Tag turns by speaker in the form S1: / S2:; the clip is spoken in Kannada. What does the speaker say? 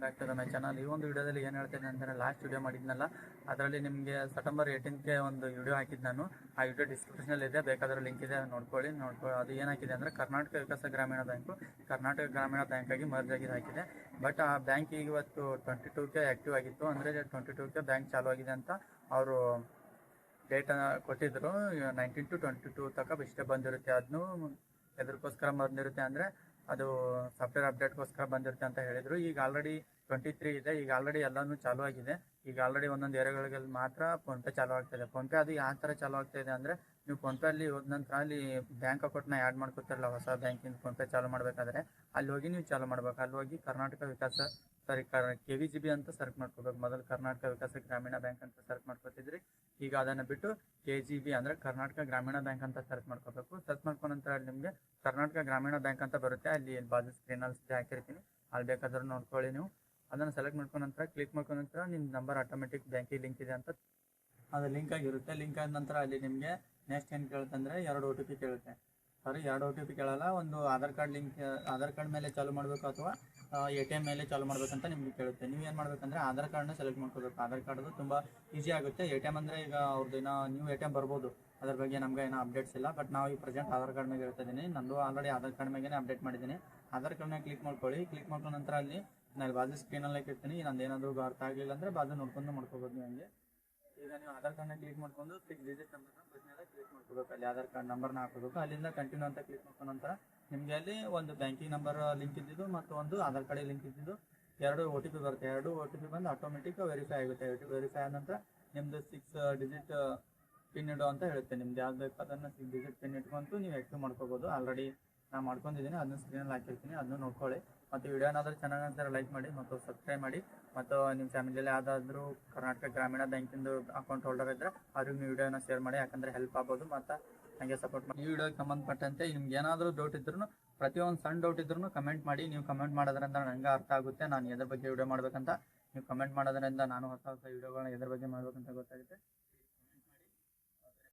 S1: Back to the my channel. ಈ ಒಂದು ವಿಡಿಯೋದಲ್ಲಿ ಏನು ಹೇಳ್ತೇನೆ ಅಂದರೆ, ಲಾಸ್ಟ್ ವಿಡಿಯೋ ಮಾಡಿದ್ನಲ್ಲ ಅದರಲ್ಲಿ ನಿಮಗೆ ಸೆಪ್ಟೆಂಬರ್ 18ಗೆ ಒಂದು ವಿಡಿಯೋ ಹಾಕಿದ್ದು ನಾನು. ಆ ವಿಡಿಯೋ ಡಿಸ್ಕ್ರಿಪ್ಷನಲ್ಲಿ ಇದೆ, ಬೇಕಾದ್ರೆ ಲಿಂಕ್ ಇದೆ, ನೋಡ್ಕೊಳ್ಳಿ. ಅದು ಏನಾಗಿದೆ ಅಂದರೆ, ಕರ್ನಾಟಕ ವಿಕಾಸ ಗ್ರಾಮೀಣ ಬ್ಯಾಂಕು ಕರ್ನಾಟಕ ಗ್ರಾಮೀಣ ಬ್ಯಾಂಕಾಗಿ ಮರ್ಜ್ ಆಗಿ ಹಾಕಿದೆ. ಬಟ್ ಆ ಬ್ಯಾಂಕ್ ಈಗ ಇವತ್ತು 22ಕ್ಕೆ ಆ್ಯಕ್ಟಿವ್ ಆಗಿತ್ತು, ಅಂದರೆ 22ಕ್ಕೆ ಬ್ಯಾಂಕ್ ಚಾಲೂ ಆಗಿದೆ ಅಂತ ಅವರು ಡೇಟ್ ಕೊಟ್ಟಿದ್ದರು. 19 to 22 ತನಕ ಇಷ್ಟೇ ಬಂದಿರುತ್ತೆ. ಅದನ್ನು ಎದಕ್ಕೋಸ್ಕರ ಬಂದಿರುತ್ತೆ ಅಂದರೆ, ಅದು ಸಾಫ್ಟ್ವೇರ್ ಅಪ್ಡೇಟ್ಗೋಸ್ಕರ ಬಂದಿರುತ್ತೆ ಅಂತ ಹೇಳಿದರು. ಈಗ ಆಲ್ರೆಡಿ 23 ಇದೆ, ಈಗ ಆಲ್ರೆಡಿ ಎಲ್ಲನೂ ಚಾಲೂ ಆಗಿದೆ. ಈಗ ಆಲ್ರೆಡಿ ಒಂದೊಂದು ಏರಿಯಾಗಳಿಗೆ ಮಾತ್ರ ಫೋನ್ಪೇ ಚಾಲೂ ಆಗ್ತಾಯಿದೆ. ಫೋನ್ಪೇ ಅದು ಯಾವ ಥರ ಚಾಲೂ ಆಗ್ತಾಯಿದೆ ಅಂದರೆ, ನೀವು ಫೋನ್ಪೇ ಅಲ್ಲಿ ಹೋದ ನಂತರ ಅಲ್ಲಿ ಬ್ಯಾಂಕ್ ಅಕೌಂಟ್ನ ಆ್ಯಡ್ ಮಾಡ್ಕೊತಾರಲ್ಲ, ಹೊಸ ಬ್ಯಾಂಕಿಂದ ಫೋನ್ಪೇ ಚಾಲೂ ಮಾಡಬೇಕಾದ್ರೆ ಅಲ್ಲಿ ಹೋಗಿ ನೀವು ಚಾಲೂ ಮಾಡ್ಬೇಕು. ಅಲ್ಲಿ ಹೋಗಿ ಕರ್ನಾಟಕ ವಿಕಾಸ KVGB ಅಂತ ಸರ್ಚ್ ಮಾಡ್ಕೋಬೇಕು. ಮೊದಲು ಕರ್ನಾಟಕ ವಿಕಾಸ ಗ್ರಾಮೀಣ ಬ್ಯಾಂಕ್ ಅಂತ ಸರ್ಚ್ ಮಾಡ್ಕೊತಿದ್ರಿ. ಈಗ ಅದನ್ನು ಬಿಟ್ಟು KGB ಅಂದರೆ ಕರ್ನಾಟಕ ಗ್ರಾಮೀಣ ಬ್ಯಾಂಕ್ ಅಂತ ಸರ್ಚ್ ಮಾಡ್ಕೋಬೇಕು. ಸರ್ಚ್ ಮಾಡ್ಕೊಂಡ ನಂತರ ಅಲ್ಲಿ ನಿಮಗೆ ಕರ್ನಾಟಕ ಗ್ರಾಮೀಣ ಬ್ಯಾಂಕ್ ಅಂತ ಬರುತ್ತೆ. ಅಲ್ಲಿ ಬಾಜು ಸ್ಕ್ರೀನಲ್ಲಿ ಹಾಕಿರ್ತೀನಿ, ಅಲ್ಲಿ ಬೇಕಾದ್ರೂ ನೋಡ್ಕೊಳ್ಳಿ. ನೀವು ಅದನ್ನು ಸೆಲೆಕ್ಟ್ ಮಾಡ್ಕೊಂಡ ನಂತರ ಕ್ಲಿಕ್ ಮಾಡ್ಕೊಂಡ ನಂತರ ನಿಮ್ಮ ನಂಬರ್ ಆಟೋಮೆಟಿಕ್ ಬ್ಯಾಂಕಿಗೆ ಲಿಂಕ್ ಇದೆ ಅಂತ ಅದು ಲಿಂಕ್ ಆಗಿರುತ್ತೆ. ಲಿಂಕ್ ಆದ ನಂತರ ಅಲ್ಲಿ ನಿಮಗೆ ನೆಕ್ಸ್ಟ್ ಏನು ಕೇಳುತ್ತೆ ಅಂದರೆ 2 OTP ಕೇಳುತ್ತೆ. ಸಾರಿ, 2 OTP ಕೇಳಲ್ಲ. ಒಂದು Aadhaar card link, Aadhaar card ಮೇಲೆ ಚಾಲೂ ಮಾಡಬೇಕು ಅಥವಾ ATM ಮೇಲೆ ಚಾಲೂ ಮಾಡಬೇಕಂತ ನಿಮಗೆ ಕೇಳುತ್ತೆ. ನೀವು ಏನು ಮಾಡಬೇಕಂದ್ರೆ ಆಧಾರ್ ಕಾರ್ಡ್ನ ಸೆಲೆಕ್ಟ್ ಮಾಡ್ಕೋಬೇಕು. ಆಧಾರ್ ಕಾರ್ಡು ತುಂಬ ಈಸಿ ಆಗುತ್ತೆ. ATM ಅಂದರೆ ಈಗ ಅವ್ರದ್ದು ಏನೋ ನ್ಯೂ ATM ಬರ್ಬೋದು, ಅದ್ರ ಬಗ್ಗೆ ನಮಗೆ ಏನೋ ಅಪ್ಡೇಟ್ಸ್ ಇಲ್ಲ. ಬಟ್ ನಾವು ಈ ಪ್ರೆಸೆಂಟ್ ಆಧಾರ್ ಕಾರ್ಡ್ ಮೇಲೆ ಹೇಳ್ತಾ ಇದ್ದೀನಿ. ನಂದು ಆಲ್ರೆಡಿ ಆಧಾರ್ ಕಾರ್ಡ್ ಮೇಲೆ ಅಪ್ಡೇಟ್ ಮಾಡಿದ್ದೀನಿ. ಆಧಾರ್ ಕಾರ್ಡ್ನ ಕ್ಲಿಕ್ ಮಾಡ್ಕೊಳ್ಳಿ. ಕ್ಲಿಕ್ ಮಾಡ್ಕೊಂಡ ನಂತರ ಅಲ್ಲಿ ನಾನು ಬಾಜು ಸ್ಕ್ರೀನಲ್ಲಿ ಇರ್ತೀನಿ. ನಂದು ಏನಾದರೂ ಅರ್ಥ ಆಗಲಿಲ್ಲ ಅಂದರೆ ಬಾಜು ನೋಡ್ಕೊಂಡು ಮಾಡ್ಕೋಬೋದು ನೀವು. ಹಂಗೆ ಈಗ ನೀವು ಆಧಾರ್ ಕಾರ್ಡ್ನ ಕ್ಲಿಕ್ ಮಾಡ್ಕೊಂಡು 6 ಡಿಜಿಟ್ ನಂಬರ್ನ ಪ್ರಶ್ನೆಲ್ಲ ಕ್ಲಿಕ್ ಮಾಡ್ಕೋಬೇಕು. ಅಲ್ಲಿ ಆಧಾರ್ ಕಾರ್ಡ್ ನಂಬರ್ನ ಹಾಕೋಬೇಕು. ಅಲ್ಲಿಂದ ಕಂಟಿನ್ಯೂ ಅಂತ ಕ್ಲಿಕ್ ಮಾಡ್ಕೊಂಡ ನಂತರ ನಿಮಗೆ ಅಲ್ಲಿ ಒಂದು ಬ್ಯಾಂಕಿಂಗ್ ನಂಬರ್ ಲಿಂಕ್ ಇದ್ದಿದ್ದು ಮತ್ತು ಒಂದು ಆಧಾರ್ ಕಾರ್ಡ್ ಲಿಂಕ್ ಇದ್ದಿದ್ದು 2 OTP ಬರುತ್ತೆ. 2 OTP ಬಂದು ಆಟೋಮೆಟಿಕ್ ವೆರಿಫೈ ಆಗುತ್ತೆ. ವೆರಿಫೈ ಆದ ನಂತರ ನಿಮ್ಮದು 6 ಡಿಜಿಟ್ ಪಿನ್ ಇಡು ಅಂತ ಹೇಳುತ್ತೆ. ನಿಮ್ದು ಯಾವ್ದು ಬೇಕು ಅದನ್ನು 6 ಡಿಜಿಟ್ ಪಿನ್ ಇಟ್ಕೊಂಡು ನೀವು ಆ್ಯಕ್ಟಿವ್ ಮಾಡ್ಕೋಬೋದು. ಆಲ್ರೆಡಿ ನಾನು ಮಾಡ್ಕೊಂಡಿದ್ದೀನಿ, ಅದನ್ನು ಸ್ಕ್ರೀನಲ್ಲಿ ಹಾಕಿರ್ತೀನಿ, ಅದನ್ನು ನೋಡ್ಕೊಳ್ಳಿ. ಮತ್ತು ವಿಡಿಯೋ ಏನಾದರೂ ಚೆನ್ನಾಗಿ ಅಂತಾರೆ ಲೈಕ್ ಮಾಡಿ ಮತ್ತು ಸಬ್ಸ್ಕ್ರೈಬ್ ಮಾಡಿ. ಮತ್ತು ನಿಮ್ಮ ಫ್ಯಾಮಿಲಿಯಲ್ಲಿ ಯಾವುದಾದ್ರೂ ಕರ್ನಾಟಕ ಗ್ರಾಮೀಣ ಬ್ಯಾಂಕಿಂದು ಅಕೌಂಟ್ ಹೋಲ್ಡರ್ ಇದ್ದರೆ ಅವ್ರಿಗೆ ನೀವು ವಿಡಿಯೋನ ಶೇರ್ ಮಾಡಿ, ಯಾಕಂದರೆ ಹೆಲ್ಪ್ ಆಗ್ಬೋದು ಮತ್ತು ಹಾಗೆ ಸಪೋರ್ಟ್ ಮಾಡಿ. ಈ ವಿಡಿಯೋಗೆ ಸಂಬಂಧಪಟ್ಟಂತೆ ನಿಮ್ಗೆ ಏನಾದರೂ ಡೌಟ್ ಇದ್ರೂ, ಪ್ರತಿಯೊಂದು ಸಣ್ಣ ಡೌಟ್ ಇದ್ರೂ ಕಮೆಂಟ್ ಮಾಡಿ. ನೀವು ಕಮೆಂಟ್ ಮಾಡೋದ್ರಿಂದ ನನಗೆ ಅರ್ಥ ಆಗುತ್ತೆ ನಾನು ಎದ್ರ ಬಗ್ಗೆ ವಿಡಿಯೋ ಮಾಡಬೇಕಂತ. ನೀವು ಕಮೆಂಟ್ ಮಾಡೋದ್ರಿಂದ ನಾನು ಹೊಸ ವಿಡಿಯೋಗಳನ್ನ ಎದ್ರ ಬಗ್ಗೆ ಮಾಡಬೇಕಂತ ಗೊತ್ತಾಗುತ್ತೆ.